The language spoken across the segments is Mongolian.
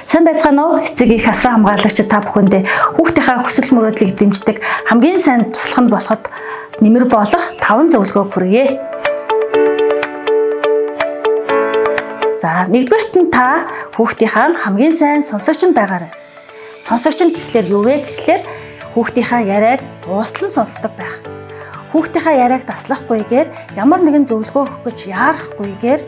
Сайн байцгаана уу? Эцэг их асран хамгаалагч та бүхэндээ хүүхдийнхээ хүсэл мөрөөдлийг дэмждэг хамгийн сайн туслах нь болоход нэмэр болох 5 зөвлөгөөг хүргье. За, нэгдүгээрт нь та хүүхдийнхээ хамгийн сайн сонсогч нь байгаарай. Сонсогч нь гэхлээр юу вэ гэхлээр хүүхдийнхээ яриаг дуустал нь сонсдог байх. Хүүхдийнхээ яриаг таслахгүйгээр ямар нэгэн зөвлөгөө өгөх гэж яарахгүйгээр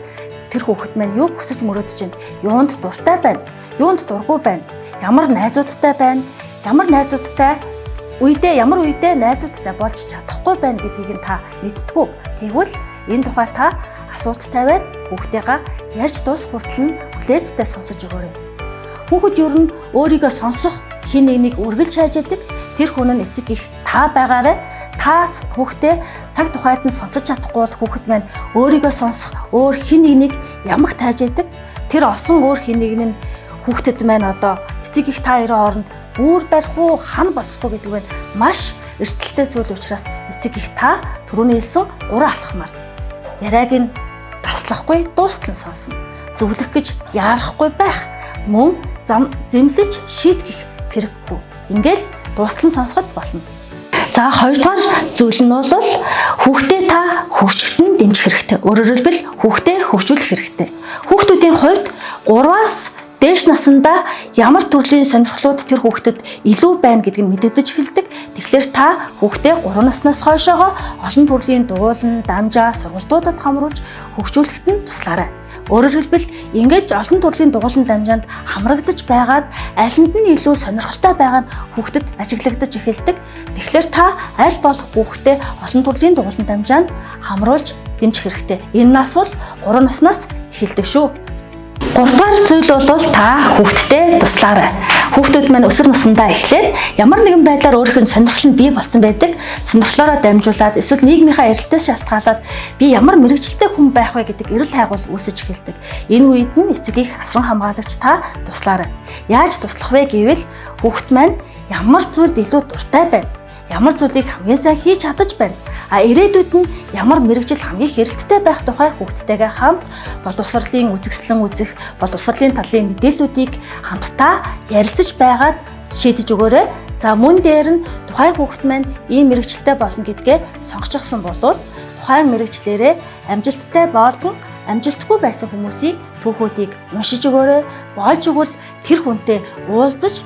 тэр хүүхэд маань юу хүсэж мөрөөдөж байна? Юунд дуртай байна? Юунд дургүй байна? Ямар найзуудтай байна? Ямар үедээ найзуудтай болж чадахгүй байна гэдгийг нь та мэдтгүү. Тэгвэл энэ тухай та асуулт тавиад хүүхдээгаа ярьж дуусах хүртэл нь хүлээцтэй сонсож өгөөрэй. Хүүхэд ер нь өөрийгөө сонсох хэн нэгнийг үргэлж хайж яадаг. Тэр хүн нь эцэг их та байгаарай. Та хүүхдээ цаг тухайд нь сонсож чадахгүй бол хүүхэд маань өөрийгөө сонсох өөр хэн нэгнийг ямагт хайж яадаг. Тэр олсон өөр хэн нэг нь хүүхдэд маань одоо эцэг их та хоёрын хооронд үүр барих уу, хан босхгүй гэдэг нь маш эрсдэлтэй зүйл учраас эцэг их та түрүүний хэлсэн 3 алхмаар яриаг нь таслахгүй дуустал нь сонсно. Зөвлөх гэж яарахгүй байх. Мөн зэмлэж шийтгэх хэрэггүй. Ингээл дуустал нь сонсоход болно. За, хоёрдугаар зүйл нь бол хүүхдээ та хөгжөлтөнд дэмжих хэрэгтэй. Өөрөөр хэлбэл хүүхдээ хөгжүүлэх хэрэгтэй. Хүүхдүүдийн хувьд 3-аас дээш насндаа ямар төрлийн сонирхлууд тэр хүүхдэд илүү байна гэдгийг мэдэгдэж эхэлдэг. Тэгэхээр та хүүхдээ 3 наснаас хойшоогоо олон төрлийн дуулан, дамжаа, сургалтуудад хамруулж хөгжүүлэхэд нь туслаарай. Өөрөөр хэлбэл ингэж олон төрлийн дуулан дамжаанд хамрагдаж байгаад алинд нь илүү сонирхолтой байгаа нь хүүхдэд ажиглагдаж эхэлдэг. Тэгэхээр та аль болох хүүхдээ олон төрлийн дуулан дамжаанд хамруулж дэмжих хэрэгтэй. Энэ нас бол 3 наснаас эхэлдэг шүү. 3-р зүйл бол та хүүхдтэй туслаарай. Хүүхдүүд маань өсвөр насндаа эхлээд ямар нэгэн байдлаар өөрийнх нь сонирхол нь бий болсон байдаг. Сонирхлоороо дамжуулаад эсвэл нийгмийнхаа эрэлтээс шалтгаалаад би ямар мэрэгчлээ хүн байх вэ гэдэг эрэл хайгуул үүсэж эхэлдэг. Энэ үед нь эцэг их асран хамгаалагч та туслаарай. Яаж туслах вэ гэвэл хүүхд маань ямар зүйлд илүү дуртай байна? Ямар зүйлийг хамгийн сайн хийж чадаж байна? Ирээдүйд нь ямар мэрэгжил хамгийн хэрэлттэй байх тухай хүүхдтэйгээ хамт боловсролын үзэсгэлэн үзэх, боловсролын талын мэдээллүүдийг хамтдаа ярилцаж байгаад шийдэж өгөөрэй. За, мөн дээр нь тухайн хүүхд маань ийм мэрэгчлээ болно гэдгээ сонгочихсон бол тухайн мэрэгчлэрээ амжилттай болон амжилтгүй байсан хүмүүсийг түүхүүдийг уншиж өгөөрэй. Болж игэл тэр хүнтэй уулзаж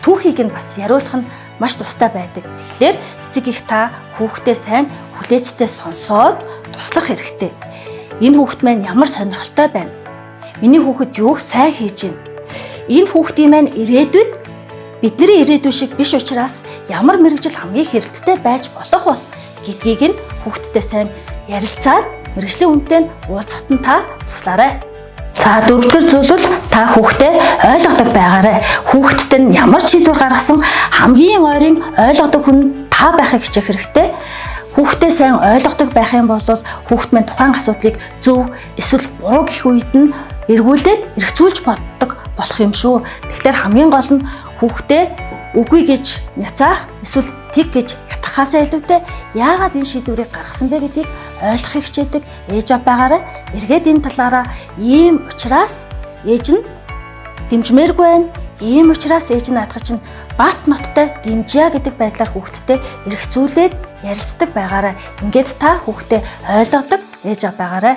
түүхийг нь бас яриулах нь маш тустай байдаг. Тэгэхээр эцэг их та хүүхдээ сайн хүлээцтэй сонсоод туслах хэрэгтэй. Энэ хүүхэд маань ямар сонирхолтой байна? Миний хүүхэд юуг сайн хийж байна? Энэ хүүхдийн маань ирээдүйд бидний ирээдүй шиг биш учраас ямар мэрэгжил хамгийн хэрэлттэй байж болох бол гэдгийг нь хүүхдтэй сайн ярилцаад мэрэгжлийн хүнтэй уулзахад нь та туслаарай. За, 4-р зүйл бол та хүүхдээ ойлгодог байгаарай. Хүүхдэд нь ямар шийдвэр гаргасан хамгийн ойрын ойлгодог хүн та байхыг хичээх хэрэгтэй. Хүүхдээ сайн ойлгодог байх юм бол хүүхд маань тухайн асуудлыг зөв эсвэл буруу гэх үед нь эргүүлээд эргцүүлж боддог болох юм шүү. Тэгэхээр хамгийн гол нь хүүхдээ үгүй гэж няцаах эсвэл тэг гэж ятгахаасаа илүүтэй яагаад энэ шийдвэрийг гаргасан бэ гэдгийг ойлгохыг хичээдэг ээж аав байгаарай. Эргээд энэ талаараа ийм учраас ээж нь дэмжмээргүй байна. Ийм учраас ээж нь наадах чинь бат ноттой дэмжье гэдэг байдлаар хүүхдтэй эргцүүлээд ярилцдаг байгаарай. Ингээд та хүүхдээ ойлгодог ээж аав байгаарай.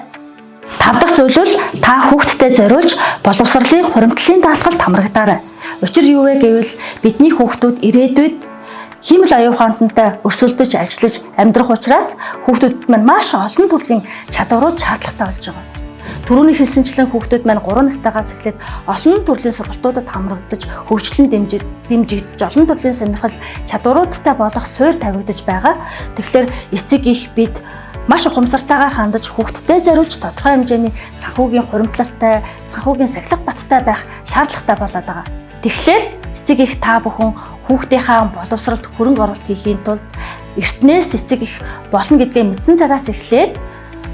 5 дахь зүйл бол та хүүхдтэй зориулж боловсролын хуримтлалын даатгалд хамрагдаарай. Учир юу вэ гэвэл бидний хүүхдүүд ирээдүйд химэл аюу хаалтантай өрсөлдөж ажиллаж амьдрах учраас хүүхдүүд маань маш олон төрлийн чадварууд шаардлагатай болж байгаа. Түрүүний хэлсэнчлэн хүүхдүүд маань 3 настайгаас эхлээд олон төрлийн сургалтуудад хамрагдаж, хөгжлөн дэмжигдэж, олон төрлийн сонирхол чадваруудтай болох суурь тавигдаж байгаа. Тэгэхээр эцэг их бид маш ухамсартайгаар хандаж хүүхдтэй зориулж тодорхой хэмжээний санхүүгийн хуримтлалтай, санхүүгийн сахилга баттай байх шаардлагатай болоод байгаа. Тэгэхээр эцэг их та бүхэн хүүхдийнхаа боловсролд хөрөнгө оруулалт хийхийн тулд эртнээс эцэг их болно гэдгээ мэдсэн цагаас эхлээд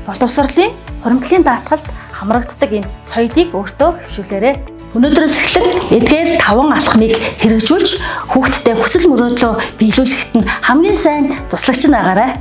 боловсролын хуримтлалын даатгалд хамрагддаг энэ соёлыг өөртөө хөвшүүлээрэй. Өнөөдрөөс эхлээд эдгээр 5 алхмыг хэрэгжүүлж хүүхдтэй хүсэл мөрөөдлөө биелүүлэхэд нь хамгийн сайн туслагч нь байгаарай.